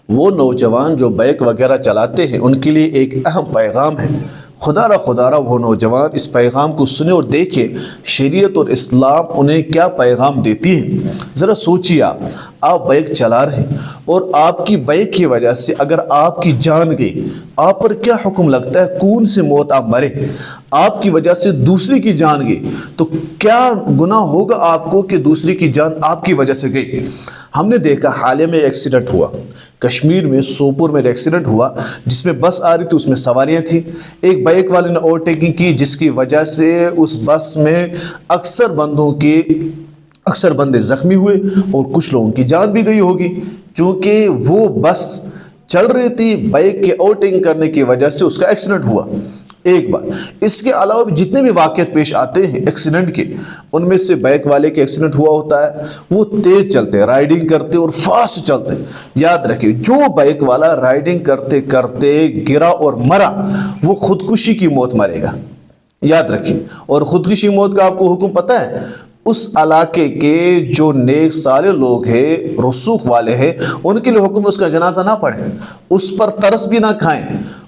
وہ نوجوان جو بائک وغیرہ چلاتے ہیں ان کے لیے ایک اہم پیغام ہے۔ خدا را وہ نوجوان اس پیغام کو سنے اور دیکھیں شریعت اور اسلام انہیں کیا پیغام دیتی ہے۔ ذرا سوچیے، آپ بائک چلا رہے ہیں اور آپ کی بائک کی وجہ سے اگر آپ کی جان گئی، آپ پر کیا حکم لگتا ہے؟ کون سے موت آپ مرے؟ آپ کی وجہ سے دوسری کی جان گئی تو کیا گناہ ہوگا آپ کو کہ دوسری کی جان آپ کی وجہ سے گئی؟ ہم نے دیکھا حال ہی میں ایکسیڈنٹ ہوا کشمیر میں، سوپور میں ایکسیڈنٹ ہوا جس میں بس آ رہی تھی، اس میں سواریاں تھیں۔ ایک بائک والے نے اوورٹیکنگ کی جس کی وجہ سے اس بس میں اکثر بندے زخمی ہوئے اور کچھ لوگوں کی جان بھی گئی ہوگی، چونکہ وہ بس چل رہی تھی، بائک کے اوورٹیکنگ کرنے کی وجہ سے اس کا ایکسیڈنٹ ہوا۔ ایک بار اس کے علاوہ بھی جتنے بھی واقعات پیش آتے ہیں ایکسیڈنٹ کے، ان میں سے بائک والے کے ایکسیڈنٹ ہوا ہوتا ہے، وہ تیز چلتے ہیں، رائڈنگ کرتے اور فاسٹ چلتے ہیں۔ یاد رکھیے، جو بائک والا رائڈنگ کرتے کرتے گرا اور مرا وہ خودکشی کی موت مرے گا، یاد رکھیے۔ اور خودکشی موت کا آپ کو حکم پتہ ہے؟ اس علاقے کے جو نیک صالح لوگ ہیں، رسوخ والے ہیں، ان کے لیے حکم اس کا جنازہ نہ پڑھیں، اس پر ترس بھی نہ کھائیں،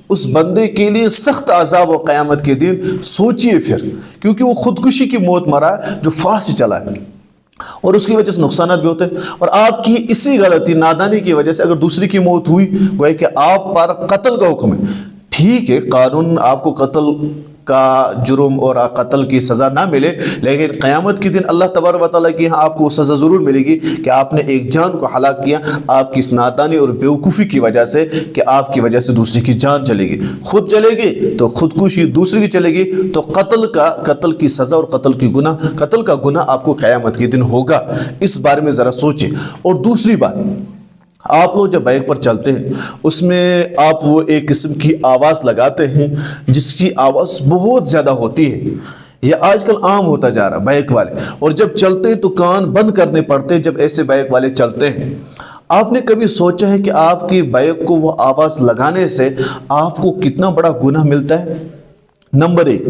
اس بندے کے لیے سخت عذاب و قیامت کے دن سوچئے پھر، کیونکہ وہ خودکشی کی موت مرا جو فاسٹ چلا ہے اور اس کی وجہ سے نقصانات بھی ہوتے ہیں۔ اور آپ کی اسی غلطی نادانی کی وجہ سے اگر دوسری کی موت ہوئی، گویا کہ آپ پر قتل کا حکم ہے۔ ٹھیک ہے، قانون آپ کو قتل کا جرم اور قتل کی سزا نہ ملے، لیکن قیامت کے دن اللہ تبارک و تعالیٰ کی یہاں آپ کو وہ سزا ضرور ملے گی کہ آپ نے ایک جان کو ہلاک کیا آپ کی اس نادانی اور بیوقوفی کی وجہ سے، کہ آپ کی وجہ سے دوسری کی جان چلے گی، خود چلے گی تو خودکشی، دوسری کی چلے گی تو قتل کی سزا اور قتل کا گناہ آپ کو قیامت کے دن ہوگا۔ اس بارے میں ذرا سوچیں۔ اور دوسری بات، آپ لوگ جب بائک پر چلتے ہیں اس میں آپ وہ ایک قسم کی آواز لگاتے ہیں جس کی آواز بہت زیادہ ہوتی ہے، یہ آج کل عام ہوتا جا رہا بائک والے، اور جب چلتے ہیں تو کان بند کرنے پڑتے ہیں جب ایسے بائک والے چلتے ہیں۔ آپ نے کبھی سوچا ہے کہ آپ کی بائک کو وہ آواز لگانے سے آپ کو کتنا بڑا گناہ ملتا ہے؟ نمبر 1،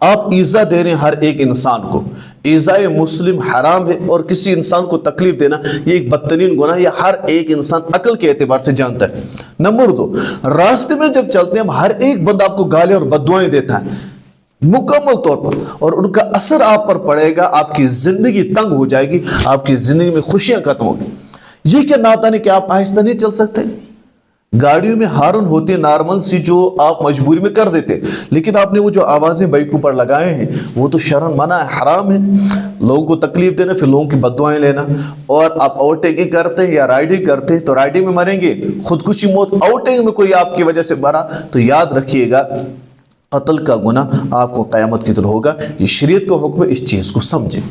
آپ ایذا دے رہے ہیں ہر ایک انسان کو، ایذائے مسلم حرام ہے، اور کسی انسان کو تکلیف دینا یہ ایک بدترین گناہ ہے، یہ ہر ایک انسان عقل کے اعتبار سے جانتا ہے۔ نمبر 2، راستے میں جب چلتے ہیں ہر ایک بندہ آپ کو گالیں اور بددعائیں دیتا ہے مکمل طور پر، اور ان کا اثر آپ پر پڑے گا، آپ کی زندگی تنگ ہو جائے گی، آپ کی زندگی میں خوشیاں ختم ہوگی۔ یہ کیا نادانی کہ آپ آہستہ نہیں چل سکتے؟ گاڑیوں میں ہارن ہوتے ہیں نارمل سی جو آپ مجبوری میں کر دیتے، لیکن آپ نے وہ جو آوازیں بائکوں پر لگائے ہیں وہ تو شرعاً منع ہے، حرام ہے۔ لوگوں کو تکلیف دینا، پھر لوگوں کی بددعائیں لینا، اور آپ اوورٹیکنگ کرتے ہیں یا رائڈنگ کرتے ہیں تو رائڈنگ میں مریں گے، خودکشی موت، اوورٹیکنگ میں کوئی آپ کی وجہ سے مرا تو یاد رکھیے گا قتل کا گناہ آپ کو قیامت کی طرح ہوگا۔ یہ شریعت کا حکم ہے، اس چیز کو سمجھیں۔